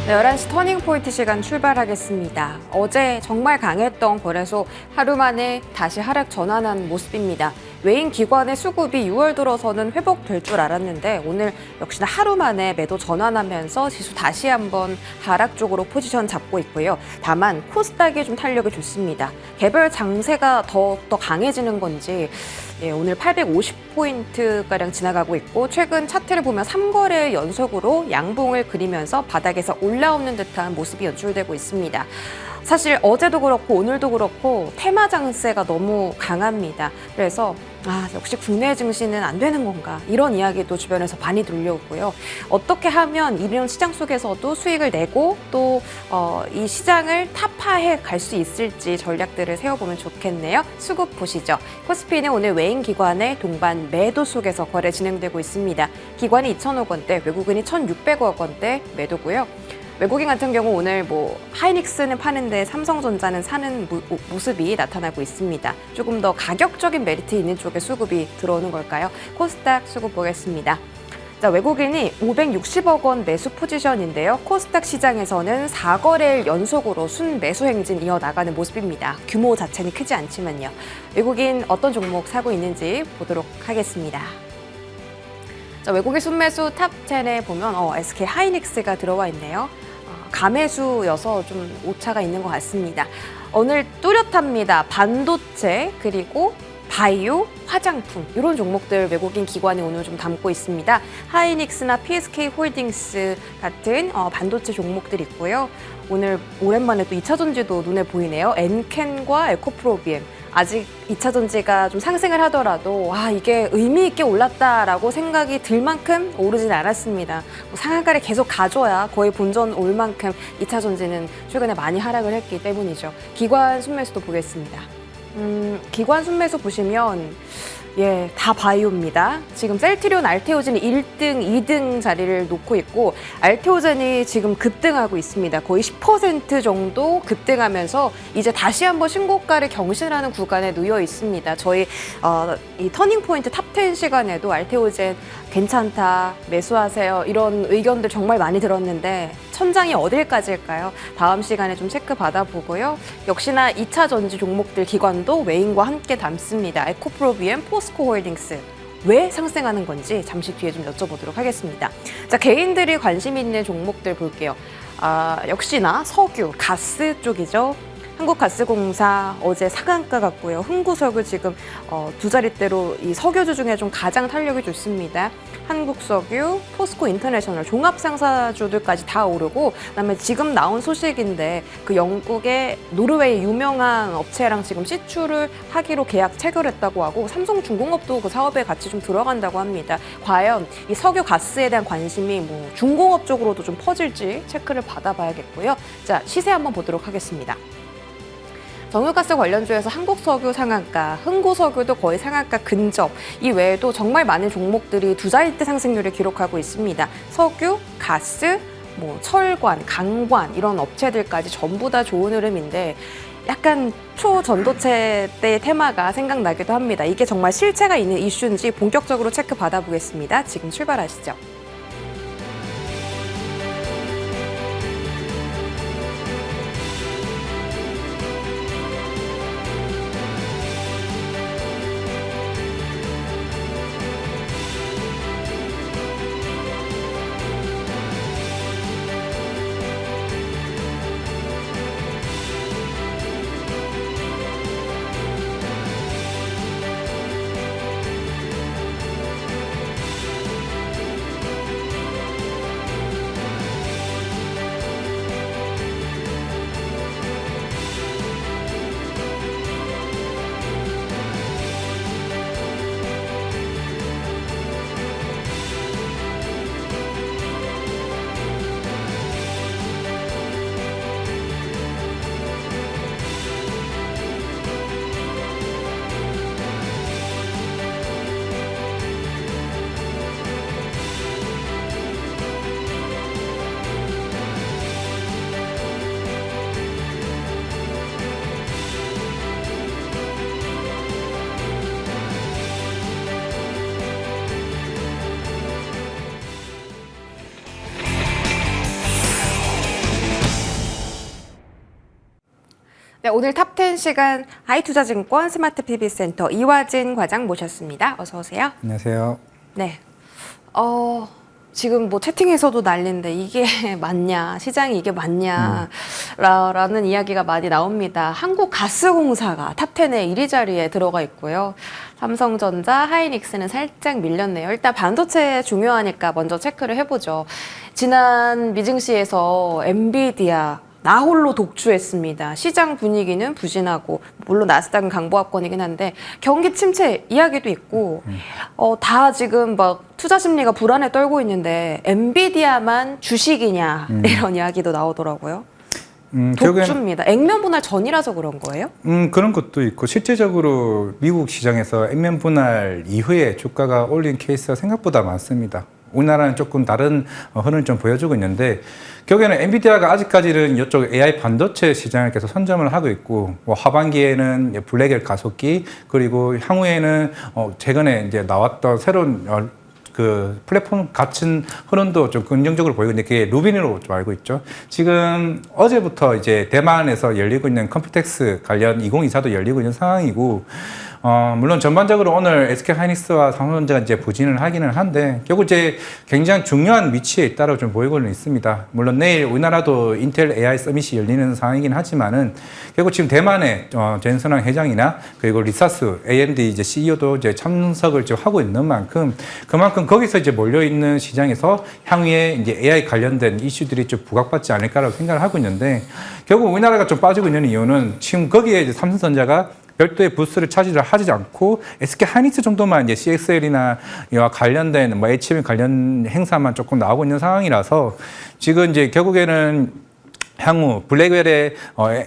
네, 11시 터닝포인트 시간 출발하겠습니다. 어제 정말 강했던 거래소 하루 만에 다시 하락 전환한 모습입니다. 외인 기관의 수급이 6월 들어서는 회복될 줄 알았는데 오늘 역시나 하루 만에 매도 전환하면서 지수 다시 한번 하락 쪽으로 포지션 잡고 있고요. 다만 코스닥이 좀 탄력이 좋습니다. 개별 장세가 더욱더 강해지는 건지 오늘 850포인트가량 지나가고 있고 최근 차트를 보면 3거래 연속으로 양봉을 그리면서 바닥에서 올라오는 듯한 모습이 연출되고 있습니다. 사실 어제도 그렇고 오늘도 그렇고 테마 장세가 너무 강합니다. 그래서 역시 국내 증시는 안 되는 건가 이런 이야기도 주변에서 많이 들려오고요. 어떻게 하면 이런 시장 속에서도 수익을 내고 또 이 시장을 타파해 갈 수 있을지 전략들을 세워보면 좋겠네요. 수급 보시죠. 코스피는 오늘 외인 기관의 동반 매도 속에서 거래 진행되고 있습니다. 기관이 2,000억 원대, 외국인이 1,600억 원대 매도고요. 외국인 같은 경우 오늘 하이닉스는 파는데 삼성전자는 사는 모습이 나타나고 있습니다. 조금 더 가격적인 메리트 있는 쪽에 수급이 들어오는 걸까요? 코스닥 수급 보겠습니다. 자, 외국인이 560억 원 매수 포지션인데요. 코스닥 시장에서는 4거래일 연속으로 순매수 행진 이어나가는 모습입니다. 규모 자체는 크지 않지만요. 외국인 어떤 종목 사고 있는지 보도록 하겠습니다. 자, 외국인 순매수 탑 10에 보면 SK 하이닉스가 들어와 있네요. 가매수여서 좀 오차가 있는 것 같습니다. 오늘 뚜렷합니다. 반도체 그리고 바이오, 화장품 이런 종목들 외국인 기관이 오늘 좀 담고 있습니다. 하이닉스나 PSK 홀딩스 같은 반도체 종목들 있고요. 오늘 오랜만에 또 2차 전지도 눈에 보이네요. 엔켄과 에코프로비엠. 아직 2차 전지가 좀 상승을 하더라도 이게 의미 있게 올랐다라고 생각이 들 만큼 오르진 않았습니다. 상한가를 계속 가져야 거의 본전 올 만큼 2차 전지는 최근에 많이 하락을 했기 때문이죠. 기관 순매수도 보겠습니다. 기관 순매수 보시면 다 바이오입니다. 지금 셀트리온, 알테오젠이 1등, 2등 자리를 놓고 있고 알테오젠이 지금 급등하고 있습니다. 거의 10% 정도 급등하면서 이제 다시 한번 신고가를 경신하는 구간에 놓여 있습니다. 저희 이 터닝포인트 탑10 시간에도 알테오젠 괜찮다, 매수하세요 이런 의견들 정말 많이 들었는데 천장이 어딜까지일까요? 다음 시간에 좀 체크 받아보고요. 역시나 2차 전지 종목들 기관도 외인과 함께 담습니다. 에코프로비엠, 포스코홀딩스. 왜 상승하는 건지 잠시 뒤에 좀 여쭤보도록 하겠습니다. 자, 개인들이 관심 있는 종목들 볼게요. 역시나 석유, 가스 쪽이죠. 한국가스공사 어제 상한가 갔고요. 흥구석유 지금 두 자릿대로 이 석유주 중에 좀 가장 탄력이 좋습니다. 한국석유, 포스코 인터내셔널 종합상사주들까지 다 오르고 그다음에 지금 나온 소식인데 그 영국의 노르웨이 유명한 업체랑 지금 시추를 하기로 계약 체결했다고 하고 삼성중공업도 그 사업에 같이 좀 들어간다고 합니다. 과연 이 석유 가스에 대한 관심이 중공업 쪽으로도 좀 퍼질지 체크를 받아봐야겠고요. 자, 시세 한번 보도록 하겠습니다. 정유가스 관련주에서 한국석유 상한가, 흥구석유도 거의 상한가 근접, 이 외에도 정말 많은 종목들이 두 자릿대 상승률을 기록하고 있습니다. 석유, 가스, 철관, 강관 이런 업체들까지 전부 다 좋은 흐름인데 약간 초전도체 때 테마가 생각나기도 합니다. 이게 정말 실체가 있는 이슈인지 본격적으로 체크 받아보겠습니다. 지금 출발하시죠. 네, 오늘 탑10 시간 하이투자증권 스마트 PB센터 이화진 과장 모셨습니다. 어서 오세요. 안녕하세요. 네. 지금 뭐 채팅에서도 난리인데 이게 맞냐, 시장이 이게 맞냐, 라는 이야기가 많이 나옵니다. 한국가스공사가 탑10에 1위 자리에 들어가 있고요. 삼성전자, 하이닉스는 살짝 밀렸네요. 일단 반도체 중요하니까 먼저 체크를 해보죠. 지난 미증시에서 엔비디아 나홀로 독주했습니다. 시장 분위기는 부진하고 물론 나스닥은 강보합권이긴 한데 경기 침체 이야기도 있고 다 지금 막 투자 심리가 불안에 떨고 있는데 엔비디아만 주식이냐 이런 이야기도 나오더라고요. 독주입니다. 액면 분할 전이라서 그런 거예요? 그런 것도 있고 실제적으로 미국 시장에서 액면 분할 이후에 주가가 올린 케이스가 생각보다 많습니다. 우리나라는 조금 다른 흐름을 좀 보여주고 있는데 결국에는 엔비디아가 아직까지는 이쪽 AI 반도체 시장을 계속 선점을 하고 있고 뭐 하반기에는 블랙엘 가속기 그리고 향후에는 최근에 이제 나왔던 새로운 그 플랫폼 같은 흐름도 좀 긍정적으로 보이고 있는데 그게 루비니로 좀 알고 있죠. 지금 어제부터 이제 대만에서 열리고 있는 컴퓨텍스 관련 2024도 열리고 있는 상황이고 물론 전반적으로 오늘 SK 하이닉스와 삼성전자가 이제 부진을 하기는 한데 결국 이제 굉장히 중요한 위치에 있다고 좀 보이고는 있습니다. 물론 내일 우리나라도 인텔 AI 서밋이 열리는 상황이긴 하지만은 결국 지금 대만의 젠슨왕 회장이나 그리고 리사스 AMD 이제 CEO도 이제 참석을 지금 하고 있는 만큼 그만큼 거기서 이제 몰려 있는 시장에서 향후에 이제 AI 관련된 이슈들이 좀 부각받지 않을까라고 생각을 하고 있는데 결국 우리나라가 좀 빠지고 있는 이유는 지금 거기에 이제 삼성전자가 별도의 부스를 차지를 하지 않고 SK 하이닉스 정도만 이제 CXL이나 이와 관련된 뭐 HM 관련 행사만 조금 나오고 있는 상황이라서 지금 이제 결국에는 향후 블랙웰의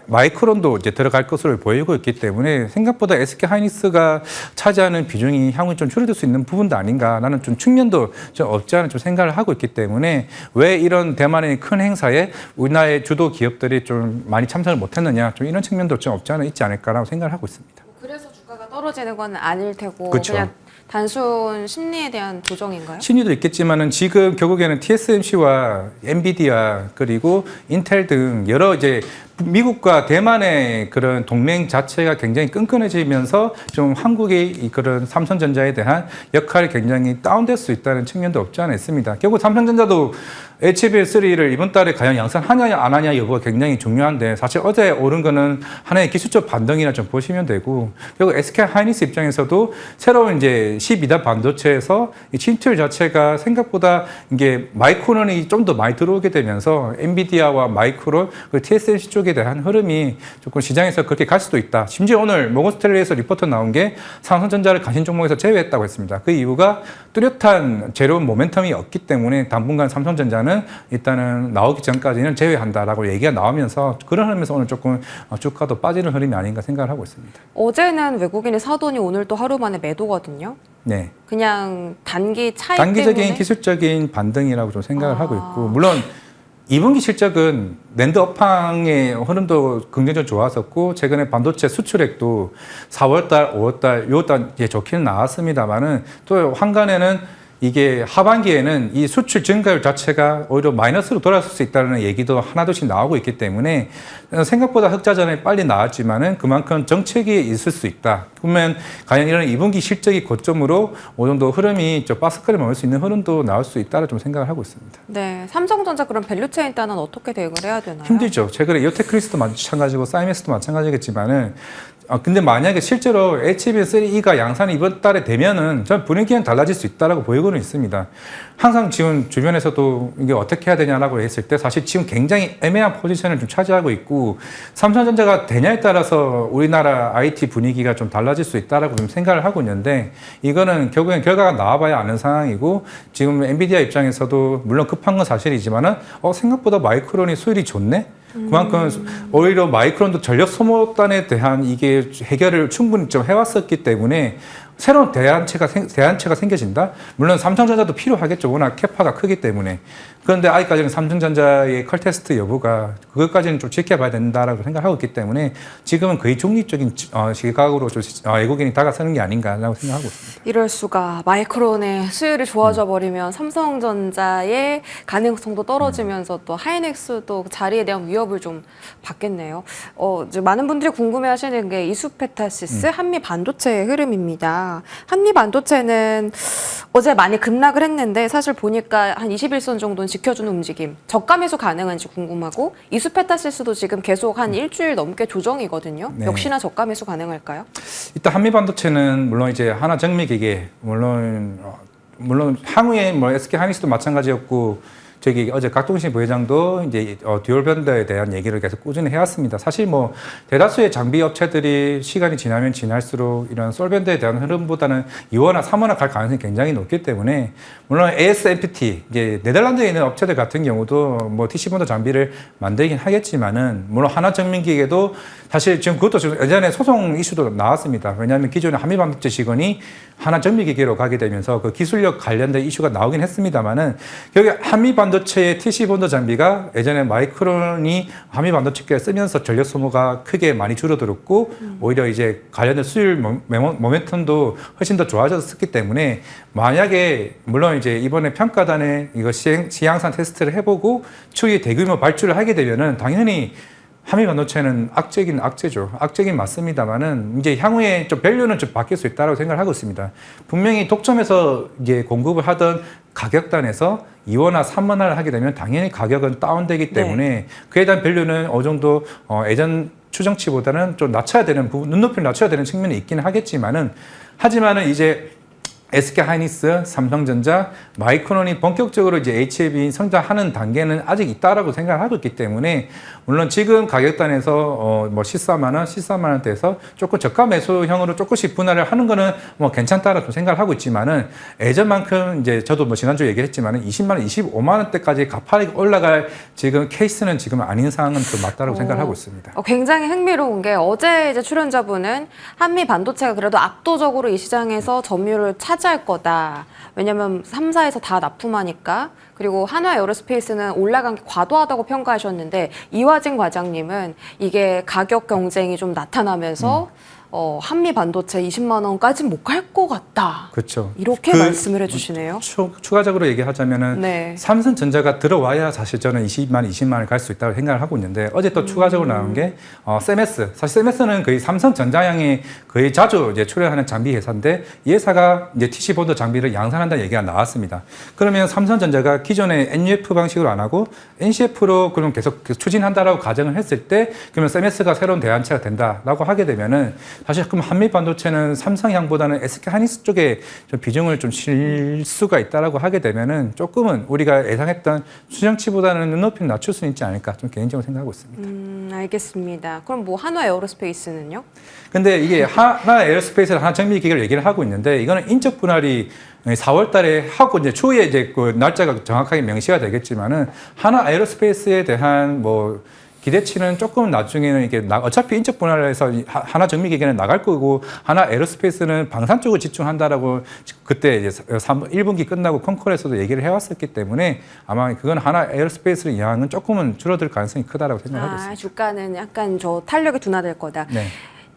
마이크론도 이제 들어갈 것으로 보이고 있기 때문에 생각보다 SK 하이닉스가 차지하는 비중이 향후에 좀 줄어들 수 있는 부분도 아닌가라는 좀 측면도 좀 없지 않은 좀 생각을 하고 있기 때문에 왜 이런 대만의 큰 행사에 우리나라의 주도 기업들이 좀 많이 참석을 못했느냐 좀 이런 측면도 좀 없지 않아 있지 않을까라고 생각을 하고 있습니다. 그래서 주가가 떨어지는 건 아닐 테고 그렇죠. 그냥 단순 심리에 대한 조정인가요? 심리도 있겠지만은 지금 결국에는 TSMC와 엔비디아 그리고 인텔 등 여러 이제 미국과 대만의 그런 동맹 자체가 굉장히 끈끈해지면서 좀 한국의 그런 삼성전자에 대한 역할이 굉장히 다운될 수 있다는 측면도 없지 않아 있습니다. 결국 삼성전자도 HBM3를 이번 달에 과연 양산하냐 안 하냐 여부가 굉장히 중요한데 사실 어제 오른 거는 하나의 기술적 반등이라 좀 보시면 되고 결국 SK 하이닉스 입장에서도 새로운 이제 12단 반도체에서 이 침투율 자체가 생각보다 이게 마이크론이 좀 더 많이 들어오게 되면서 엔비디아와 마이크론 그리고 TSMC 쪽에 대한 흐름이 조금 시장에서 그렇게 갈 수도 있다. 심지어 오늘 모건스탠리에서 리포트 나온 게 삼성전자를 관심 종목에서 제외했다고 했습니다. 그 이유가 뚜렷한 새로운 모멘텀이 없기 때문에 당분간 삼성전자는 일단은 나오기 전까지는 제외한다라고 얘기가 나오면서 그런 흐름에서 오늘 조금 주가도 빠지는 흐름이 아닌가 생각을 하고 있습니다. 어제는 외국인이 사더니 오늘 또 하루 만에 매도거든요. 네. 그냥 단기 차이 단기적인 때문에 기술적인 반등이라고 좀 생각을 하고 있고 물론 2분기 실적은 낸드 업황의 흐름도 긍정적으로 좋았었고 최근에 반도체 수출액도 4월달, 5월달, 6월달 이제 좋기는 나왔습니다만은 또 한간에는 이게 하반기에는 이 수출 증가율 자체가 오히려 마이너스로 돌아설 수 있다는 얘기도 하나둘씩 나오고 있기 때문에 생각보다 흑자전에 빨리 나왔지만은 그만큼 정책이 있을 수 있다. 그러면 과연 이런 2분기 실적이 고점으로 어느 정도 흐름이 바스크를 먹을 수 있는 흐름도 나올 수 있다를 좀 생각을 하고 있습니다. 네, 삼성전자 그런 밸류체인 단은 어떻게 대응을 해야 되나요? 힘들죠. 최근에 이오테크리스도 마찬가지고 사이메스도 마찬가지겠지만은 근데 만약에 실제로 HBM3E가 양산이 이번 달에 되면은 전 분위기는 달라질 수 있다라고 보이고는 있습니다. 항상 지금 주변에서도 이게 어떻게 해야 되냐라고 했을 때 사실 지금 굉장히 애매한 포지션을 좀 차지하고 있고 삼성전자가 되냐에 따라서 우리나라 IT 분위기가 좀 달라질 수 있다라고 좀 생각을 하고 있는데 이거는 결국엔 결과가 나와봐야 아는 상황이고 지금 엔비디아 입장에서도 물론 급한 건 사실이지만은 생각보다 마이크론이 수율이 좋네? 그만큼 오히려 마이크론도 전력 소모단에 대한 이게 해결을 충분히 좀 해왔었기 때문에 새로운 대안체가 생겨진다. 물론 삼성전자도 필요하겠죠. 워낙 캐파가 크기 때문에. 그런데 아직까지는 삼성전자의 컬 테스트 여부가 그것까지는 좀 지켜봐야 된다라고 생각하고 있기 때문에 지금은 거의 중립적인 시각으로 좀 외국인이 다가서는 게 아닌가라고 생각하고 있습니다. 이럴 수가. 마이크론의 수율이 좋아져 버리면 삼성전자의 가능성도 떨어지면서 또 하이닉스도 그 자리에 대한 위협을 좀 받겠네요. 이제 많은 분들이 궁금해하시는 게 이수페타시스 한미 반도체의 흐름입니다. 한미 반도체는 어제 많이 급락을 했는데 사실 보니까 한 21선 정도는 지켜주는 움직임. 저가 매수 가능한지 궁금하고 이수페타시스도 지금 계속 한 일주일 넘게 조정이거든요. 네. 역시나 저가 매수 가능할까요? 일단 한미 반도체는 물론 이제 하나 정밀기계 물론 향후에 뭐 SK 하이닉스도 마찬가지였고 저기 어제 각동신 부회장도 이제 듀얼 밴더에 대한 얘기를 계속 꾸준히 해왔습니다. 사실 뭐 대다수의 장비 업체들이 시간이 지나면 지날수록 이런 솔밴드에 대한 흐름보다는 2호나 3호나 갈 가능성이 굉장히 높기 때문에 물론 ASMPT 이제 네덜란드에 있는 업체들 같은 경우도 뭐 TC본드 장비를 만들긴 하겠지만은 물론 하나 정밀기계도 사실 지금 그것도 지금 예전에 소송 이슈도 나왔습니다. 왜냐하면 기존의 한미 반도체 직원이 하나 정밀기계로 가게 되면서 그 기술력 관련된 이슈가 나오긴 했습니다만은 결국 한미 반도체의 TC본드 장비가 예전에 마이크론이 한미 반도체에 쓰면서 전력 소모가 크게 많이 줄어들었고 오히려 이제 관련된 수율 모멘텀도 훨씬 더 좋아졌기 때문에 만약에 물론 이제 이번에 평가단에 이거 시향산 테스트를 해보고 추후에 대규모 발주를 하게 되면은 당연히 한미 반도체는 악재긴 악재죠. 악재긴 맞습니다만은 이제 향후에 좀 밸류는 좀 바뀔 수 있다고 생각을 하고 있습니다. 분명히 독점에서 이제 공급을 하던 가격단에서 2호나 3호나를 하게 되면 당연히 가격은 다운되기 때문에 네. 그에 대한 밸류는 어느 정도 예전 추정치보다는 좀 낮춰야 되는 부분, 눈높이를 낮춰야 되는 측면이 있기는 하겠지만은 하지만은 이제 SK 하이닉스, 삼성전자, 마이크론이 본격적으로 이제 HLB 성장하는 단계는 아직 있다라고 생각을 하고 있기 때문에 물론 지금 가격단에서 뭐 14만 원, 14만 원대에서 조금 저가 매수형으로 조금씩 분할을 하는 거는 뭐 괜찮다라고 생각을 하고 있지만은 예전만큼 이제 저도 뭐 지난주 얘기했지만은 20만 원, 25만 원대까지 가파르게 올라갈 지금 케이스는 지금 아닌 상황은 좀 맞다라고 생각을 하고 있습니다. 굉장히 흥미로운 게 어제 이제 출연자분은 한미 반도체가 그래도 압도적으로 이 시장에서 점유율을 차지할 거다. 왜냐면 3사에서 다 납품하니까. 그리고 한화 에어로스페이스는 올라간 게 과도하다고 평가하셨는데 이화진 과장님은 이게 가격 경쟁이 좀 나타나면서 한미 반도체 20만 원까지는 못 갈 것 같다. 그렇죠. 이렇게 말씀을 해주시네요. 추가적으로 얘기하자면은 네. 삼성전자가 들어와야 사실 저는 20만 원 갈 수 있다고 생각을 하고 있는데 어제 또 추가적으로 나온 게 세메스. 사실 세메스는 거의 삼성전자양이 거의 자주 이제 출연하는 장비 회사인데 이 회사가 이제 TC본드 장비를 양산한다는 얘기가 나왔습니다. 그러면 삼성전자가 기존의 NUF 방식으로 안 하고 NCF로 그럼 계속 추진한다라고 가정을 했을 때 그러면 세메스가 새로운 대안체가 된다라고 하게 되면은 사실 그럼 한미 반도체는 삼성향보다는 SK 하이닉스 쪽에 좀 비중을 좀 실 수가 있다라고 하게 되면은 조금은 우리가 예상했던 수정치보다는 눈높이를 낮출 수 있지 않을까 좀 개인적으로 생각하고 있습니다. 알겠습니다. 그럼 뭐 한화 에어로스페이스는요? 근데 이게 하나 에어로스페이스를 하나 정밀기계를 얘기를 하고 있는데 이거는 인적 분할이 4월 달에 하고 이제 추후에 이제 그 날짜가 정확하게 명시가 되겠지만은 하나 에어로스페이스에 대한 뭐 기대치는 조금 나중에는 이게 어차피 인적 분할을 해서 하나 정밀기계는 나갈 거고 하나 에어로스페이스는 방산 쪽을 집중한다라고 그때 이제 1분기 끝나고 콘콜에서도 얘기를 해왔었기 때문에 아마 그건 하나 에어로스페이스의 영향은 조금은 줄어들 가능성이 크다라고 생각하고 있습니다. 주가는 약간 탄력이 둔화될 거다. 네.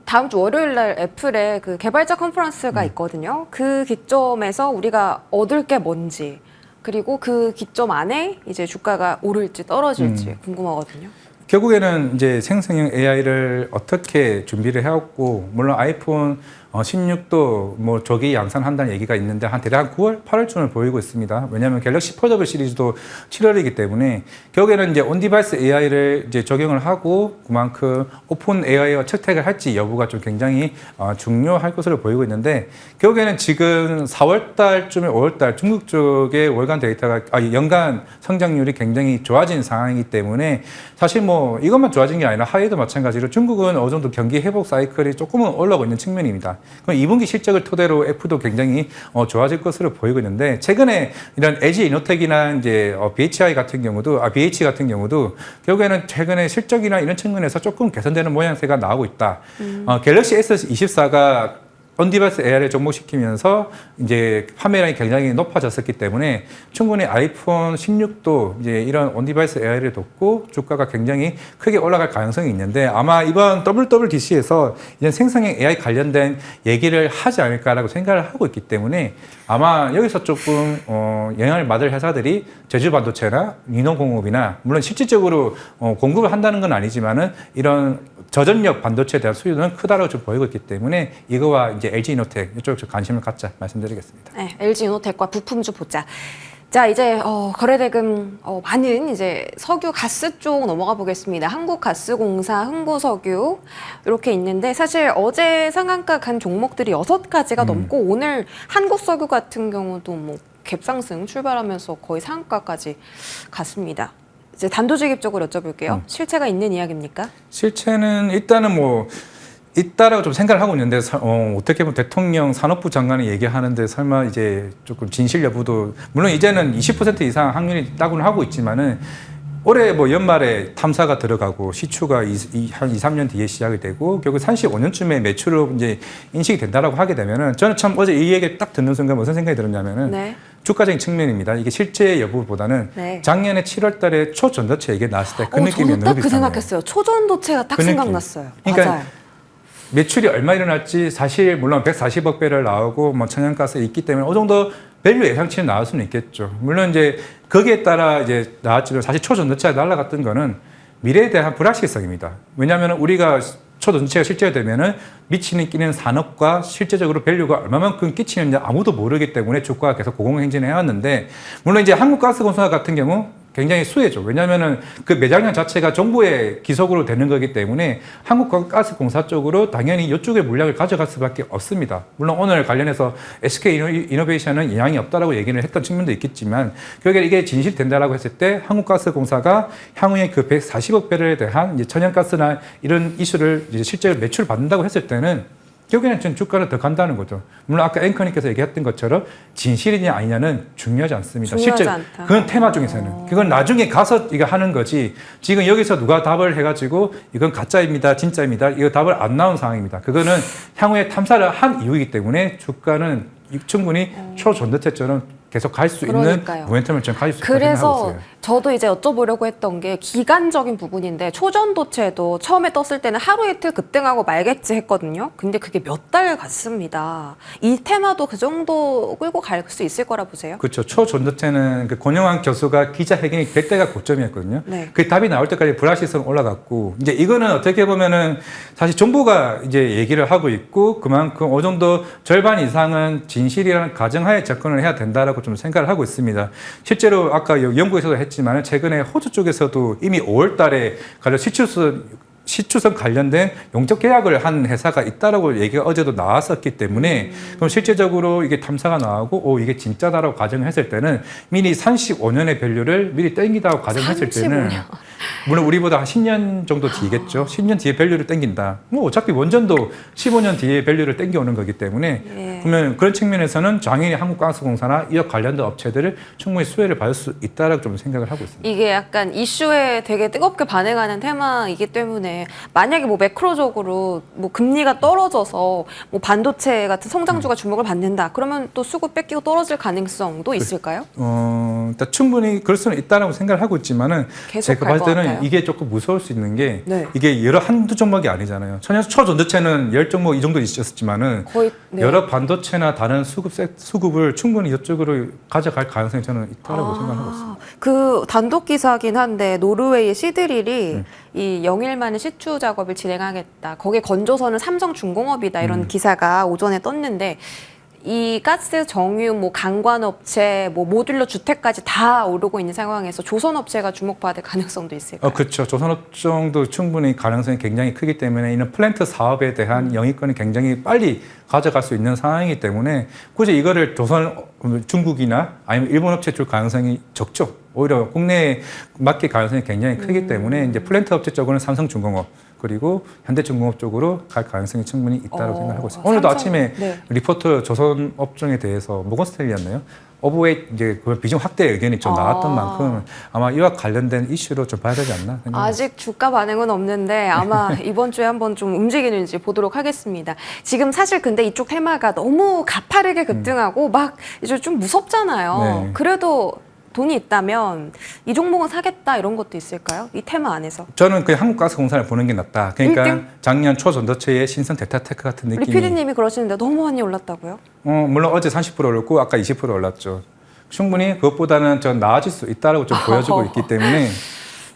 다음 주 월요일 날 애플의 그 개발자 컨퍼런스가 있거든요. 그 기점에서 우리가 얻을 게 뭔지 그리고 그 기점 안에 이제 주가가 오를지 떨어질지 궁금하거든요. 결국에는 이제 생성형 AI를 어떻게 준비를 해왔고 물론 아이폰 16도 뭐 조기 양산한다는 얘기가 있는데 대략 9월, 8월쯤을 보이고 있습니다. 왜냐하면 갤럭시 폴더블 시리즈도 7월이기 때문에 결국에는 이제 온디바이스 AI를 이제 적용을 하고 그만큼 오픈 AI와 채택을 할지 여부가 좀 굉장히 중요할 것으로 보이고 있는데 결국에는 지금 4월 달쯤에 5월 달 중국 쪽의 월간 데이터가 연간 성장률이 굉장히 좋아진 상황이기 때문에 사실 뭐 이것만 좋아진 게 아니라 하이도 마찬가지로 중국은 어느 정도 경기 회복 사이클이 조금은 올라오고 있는 측면입니다. 그럼 2분기 실적을 토대로 F도 굉장히 좋아질 것으로 보이고 있는데 최근에 이런 LG 이노텍이나 이제 BH 같은 경우도 결국에는 최근에 실적이나 이런 측면에서 조금 개선되는 모양새가 나오고 있다. 갤럭시 S24가 온디바이스 AI를 접목시키면서 이제 판매량이 굉장히 높아졌었기 때문에 충분히 아이폰 16도 이제 이런 온디바이스 AI를 돕고 주가가 굉장히 크게 올라갈 가능성이 있는데 아마 이번 WWDC에서 이제 생성형 AI 관련된 얘기를 하지 않을까라고 생각을 하고 있기 때문에 아마 여기서 조금 영향을 받을 회사들이 제주반도체나 인원공업이나 물론 실질적으로 공급을 한다는 건 아니지만은 이런 저전력 반도체에 대한 수요는 크다고 좀 보이고 있기 때문에 이거와 이제 LG 이노텍 이쪽 좀 관심을 갖자 말씀드리겠습니다. 네, LG 이노텍과 부품주 보자. 자, 이제 거래대금 많은 이제 석유 가스 쪽 넘어가 보겠습니다. 한국가스공사, 흥구석유 이렇게 있는데 사실 어제 상한가 간 종목들이 6가지가 넘고 오늘 한국석유 같은 경우도 뭐 갭상승 출발하면서 거의 상한가까지 갔습니다. 이제 단도직입적으로 여쭤볼게요. 실체가 있는 이야기입니까? 실체는 일단은 뭐 있다라고 좀 생각을 하고 있는데 어떻게 보면 대통령 산업부 장관이 얘기하는데 설마 이제 조금 진실 여부도 물론 이제는 20% 이상 확률이 있다고는 하고 있지만은 올해 뭐 연말에 탐사가 들어가고 시추가 한 2, 3년 뒤에 시작이 되고 결국 35년쯤에 매출로 이제 인식이 된다라고 하게 되면은 저는 참 어제 이 얘기 딱 듣는 순간 무슨 생각이 들었냐면은 네. 주가적인 측면입니다. 이게 실제 여부보다는 네. 작년에 7월 달에 초전도체 얘기 나왔을 때 그 느낌이 저도 너무 딱 그 비슷하네요. 생각했어요. 초전도체가 딱 그 느낌. 생각났어요. 그러니까 맞아요. 매출이 얼마 일어날지 사실 물론 140억 배럴 나오고 뭐 천연가스 있기 때문에 어느 정도 밸류 예상치는 나올 수는 있겠죠. 물론 이제 거기에 따라 이제 나왔지만 사실 초전도체가 날아갔던 거는 미래에 대한 불확실성입니다. 왜냐하면 우리가 초전도체가 실제가 되면은 끼는 산업과 실제적으로 밸류가 얼마만큼 끼치는지 아무도 모르기 때문에 주가가 계속 고공행진을 해왔는데 물론 이제 한국가스공사 같은 경우 굉장히 수혜죠. 왜냐하면은 그 매장량 자체가 정부의 기속으로 되는 거기 때문에 한국가스공사 쪽으로 당연히 이쪽의 물량을 가져갈 수밖에 없습니다. 물론 오늘 관련해서 SK 이노베이션은 영향이 없다라고 얘기를 했던 측면도 있겠지만 결국에 이게 진실된다라고 했을 때 한국가스공사가 향후에 그 140억 배럴에 대한 이제 천연가스나 이런 이슈를 이제 실제로 매출 받는다고 했을 때는 결국에는 전 주가는 더 간다는 거죠. 물론 아까 앵커님께서 얘기했던 것처럼 진실이냐 아니냐는 중요하지 않습니다. 중요하지 실제 않다. 그건 테마 중에서는 그건 나중에 가서 이거 하는 거지. 지금 여기서 누가 답을 해가지고 이건 가짜입니다, 진짜입니다. 이거 답을 안 나온 상황입니다. 그거는 향후에 탐사를 한 이유이기 때문에 주가는 충분히 초전도체처럼 계속 갈 수 있는 그러니까요. 모멘텀을 좀 가질 수 있다고 그래서 생각하고 있어요. 저도 이제 여쭤보려고 했던 게 기간적인 부분인데 초전도체도 처음에 떴을 때는 하루 이틀 급등하고 말겠지 했거든요. 근데 그게 몇 달 갔습니다. 이 테마도 그 정도 끌고 갈 수 있을 거라 보세요? 그렇죠. 초전도체는 그 권영환 교수가 기자회견이 될 때가 고점이었거든요. 네. 그 답이 나올 때까지 불확실성 올라갔고 이제 이거는 어떻게 보면은 사실 정부가 이제 얘기를 하고 있고 그만큼 어느 정도 절반 이상은 진실이라는 가정하에 접근을 해야 된다라고 좀 생각을 하고 있습니다. 실제로 아까 영국에서도 했지만 최근에 호주 쪽에서도 이미 5월 달에 관련 시추선 관련된 용적 계약을 한 회사가 있다라고 얘기가 어제도 나왔었기 때문에 그럼 실제적으로 이게 탐사가 나오고 이게 진짜다라고 가정했을 때는 미리 35년의 밸류를 미리 땡기다고 가정했을 때는 35년. 물론 우리보다 한 10년 정도 뒤겠죠. 10년 뒤에 밸류를 땡긴다. 뭐 어차피 원전도 15년 뒤에 밸류를 땡겨오는 거기 때문에 예. 그러면 그런 측면에서는 당연히 한국가스공사나 이와 관련된 업체들을 충분히 수혜를 받을 수 있다라고 좀 생각을 하고 있습니다. 이게 약간 이슈에 되게 뜨겁게 반응하는 테마이기 때문에 만약에 뭐 매크로적으로 뭐 금리가 떨어져서 뭐 반도체 같은 성장주가 주목을 받는다. 그러면 또 수급 뺏기고 떨어질 가능성도 있을까요? 일단 충분히 그럴 수는 있다라고 생각을 하고 있지만은 계속 제가 갈 봤을 것 때는 같아요. 이게 조금 무서울 수 있는 게 네. 이게 한두 종목이 아니잖아요. 초전도체는 10종목 이 정도 있었지만은 거의 네. 여러 반도체나 다른 수급을 충분히 이쪽으로 가져갈 가능성이 저는 있다라고 생각하고 있습니다. 그 단독 기사긴 한데 노르웨이의 시드릴이 이 영일 만에 시추 작업을 진행하겠다. 거기에 건조선은 삼성중공업이다. 이런 기사가 오전에 떴는데 이 가스, 정유, 뭐 강관업체, 뭐 모듈러 주택까지 다 오르고 있는 상황에서 조선업체가 주목받을 가능성도 있을까요? 그렇죠. 조선업종도 충분히 가능성이 굉장히 크기 때문에 이런 플랜트 사업에 대한 영위권이 굉장히 빨리 가져갈 수 있는 상황이기 때문에 굳이 이거를 중국이나 아니면 일본 업체 줄 가능성이 적죠. 오히려 국내에 맡길 가능성이 굉장히 크기 때문에 이제 플랜트 업체 쪽으로는 삼성중공업 그리고 현대중공업 쪽으로 갈 가능성이 충분히 있다고 생각하고 있습니다. 오늘도 삼성, 아침에 네. 리포트 조선업종에 대해서 모건스탠리였나요? 오버웨이트 이제 그 비중 확대 의견이 좀 나왔던 만큼 아마 이와 관련된 이슈로 좀 봐야 되지 않나 생각합니다. 아직 주가 반응은 없는데 아마 이번 주에 한번 좀 움직이는지 보도록 하겠습니다. 지금 사실 근데 이쪽 테마가 너무 가파르게 급등하고 막 이제 좀 무섭잖아요. 네. 그래도 돈이 있다면 이 종목은 사겠다 이런 것도 있을까요? 이 테마 안에서. 저는 그냥 한국가스공사를 보는 게 낫다. 그러니까 1등? 작년 초전도체의 신선 델타테크 같은 우리 느낌이. 피디님이 그러시는데 너무 많이 올랐다고요? 물론 어제 30% 올랐고 아까 20% 올랐죠. 충분히 그것보다는 좀 나아질 수 있다라고 좀 보여주고 있기 때문에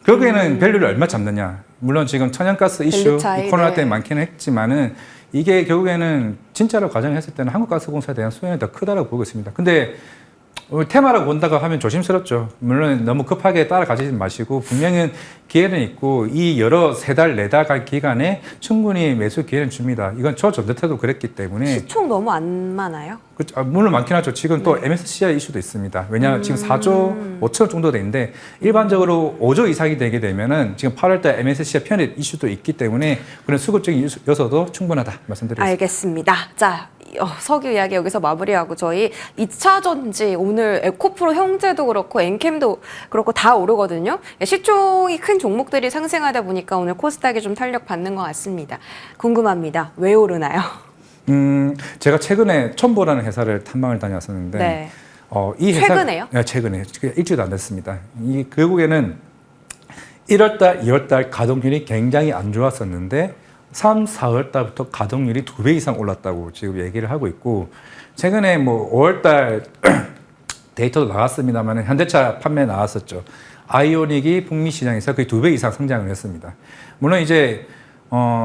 거기에는 밸류를 얼마 잡느냐. 물론 지금 천연가스 이슈 밸류 차이, 이 코로나 네. 때문에 많기는 했지만은 이게 결국에는 진짜로 가정했을 때는 한국가스공사에 대한 수혜는 더 크다라고 보고 있습니다. 근데 테마라고 본다고 하면 조심스럽죠. 물론 너무 급하게 따라가지 마시고 분명히 기회는 있고 이 여러 세 달, 네 달 갈 기간에 충분히 매수 기회는 줍니다. 이건 초전도태도 그랬기 때문에 시총 너무 안 많아요? 물론 많긴 하죠. 지금 또 MSCI 이슈도 있습니다. 왜냐하면 지금 4조 5천억 정도 되는데 일반적으로 5조 이상이 되게 되면은 지금 8월달 MSCI 편입 이슈도 있기 때문에 그런 수급적인 요소도 충분하다 말씀드리겠습니다. 알겠습니다. 자, 석유 이야기 여기서 마무리하고 저희 2차 전지 오늘 에코프로 형제도 그렇고 엔캠도 그렇고 다 오르거든요. 시총이 큰 종목들이 상승하다 보니까 오늘 코스닥이 좀 탄력 받는 것 같습니다. 궁금합니다. 왜 오르나요? 제가 최근에 첨보라는 회사를 탐방을 다녔었는데 네. 이 회사 최근에요? 네, 최근에 일주일도 안 됐습니다. 이 결국에는 1월달, 2월달 가동률이 굉장히 안 좋았었는데 3, 4월 달부터 가동률이 2배 이상 올랐다고 지금 얘기를 하고 있고 최근에 뭐 5월 달 데이터도 나왔습니다만 현대차 판매 나왔었죠. 아이오닉이 북미 시장에서 거의 2배 이상 성장을 했습니다. 물론 이제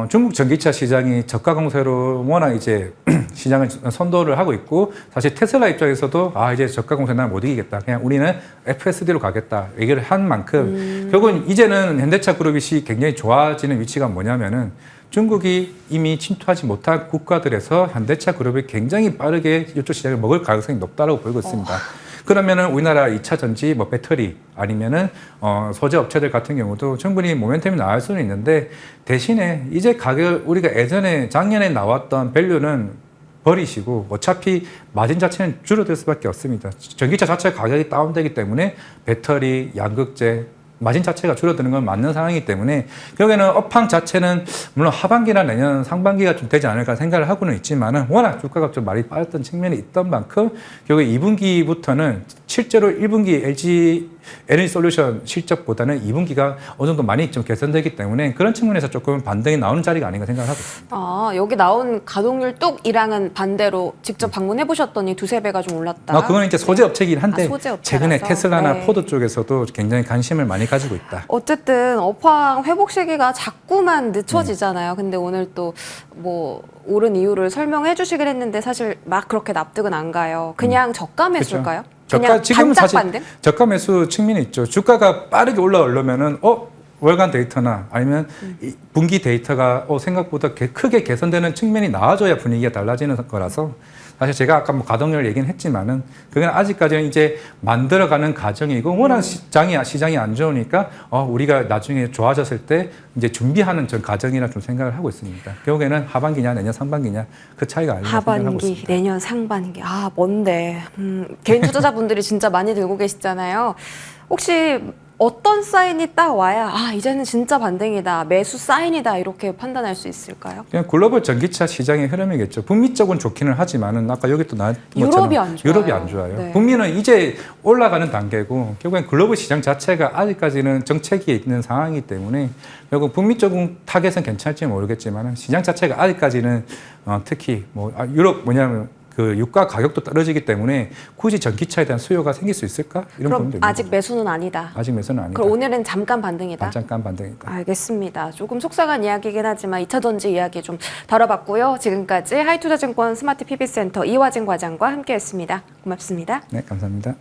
중국 전기차 시장이 저가 공세로 워낙 이제 시장을 선도를 하고 있고 사실 테슬라 입장에서도 이제 저가 공세 난 못 이기겠다. 그냥 우리는 FSD로 가겠다. 얘기를 한 만큼 결국은 이제는 현대차 그룹이 굉장히 좋아지는 위치가 뭐냐면은 중국이 이미 침투하지 못한 국가들에서 현대차 그룹이 굉장히 빠르게 이쪽 시장을 먹을 가능성이 높다고 보이고 있습니다. 그러면은 우리나라 2차 전지, 뭐 배터리 아니면은 소재 업체들 같은 경우도 충분히 모멘텀이 나올 수는 있는데 대신에 이제 가격 우리가 예전에 작년에 나왔던 밸류는 버리시고 어차피 마진 자체는 줄어들 수밖에 없습니다. 전기차 자체 가격이 다운되기 때문에 배터리, 양극재 마진 자체가 줄어드는 건 맞는 상황이기 때문에 결국에는 업황 자체는 물론 하반기나 내년 상반기가 좀 되지 않을까 생각을 하고는 있지만은 워낙 주가가 좀 많이 빠졌던 측면이 있던 만큼 결국에 2분기부터는 실제로 1분기 LG 에너지솔루션 실적보다는 2분기가 어느 정도 많이 좀 개선되기 때문에 그런 측면에서 조금 반등이 나오는 자리가 아닌가 생각을 하고 있습니다. 여기 나온 가동률 뚝이랑은 반대로 직접 방문해 보셨더니 두세 배가 좀 올랐다. 그건 이제 소재 업체이긴 한데 소재 업체라서. 최근에 테슬라나 네. 포드 쪽에서도 굉장히 관심을 많이 가지고 있다. 어쨌든 업황 회복 시기가 자꾸만 늦춰지잖아요. 근데 오늘 또 뭐 오른 이유를 설명해 주시긴 했는데 사실 막 그렇게 납득은 안 가요. 그냥 저가 매수일까요? 그냥 지금은 반짝 사실 반등? 저가 매수 측면이 있죠. 주가가 빠르게 올라오려면은 월간 데이터나 아니면 이 분기 데이터가 생각보다 크게 개선되는 측면이 나와줘야 분위기가 달라지는 거라서 사실 제가 아까 뭐 가동률 얘기는 했지만은 그건 아직까지는 이제 만들어가는 과정이고 워낙 시장이 안 좋으니까 우리가 나중에 좋아졌을 때 이제 준비하는 전 과정이라 좀 생각을 하고 있습니다. 결국에는 하반기냐 내년 상반기냐 그 차이가 아니라 생각을 하고 하반기, 있습니다. 내년 상반기. 먼데. 개인 투자자분들이 진짜 많이 들고 계시잖아요. 혹시 어떤 사인이 딱 와야 이제는 진짜 반등이다, 매수 사인이다 이렇게 판단할 수 있을까요? 그냥 글로벌 전기차 시장의 흐름이겠죠. 북미 쪽은 좋기는 하지만은 아까 여기 또 나왔던 유럽이 안 좋아요. 유럽이 안 좋아요. 네. 북미는 이제 올라가는 단계고 결국엔 글로벌 시장 자체가 아직까지는 정체기에 있는 상황이기 때문에 결국 북미 쪽은 타겟은 괜찮을지 모르겠지만은 시장 자체가 아직까지는 특히 유럽 그 유가 가격도 떨어지기 때문에 굳이 전기차에 대한 수요가 생길 수 있을까? 이런 그럼 부분도 있는 아직 거죠. 매수는 아니다. 아직 매수는 아니다. 그럼 오늘은 잠깐 반등이다. 잠깐 반등이다. 알겠습니다. 조금 속상한 이야기긴 하지만 2차 전지 이야기 좀 다뤄봤고요. 지금까지 하이투자증권 스마트 PB센터 이화진 과장과 함께했습니다. 고맙습니다. 네, 감사합니다.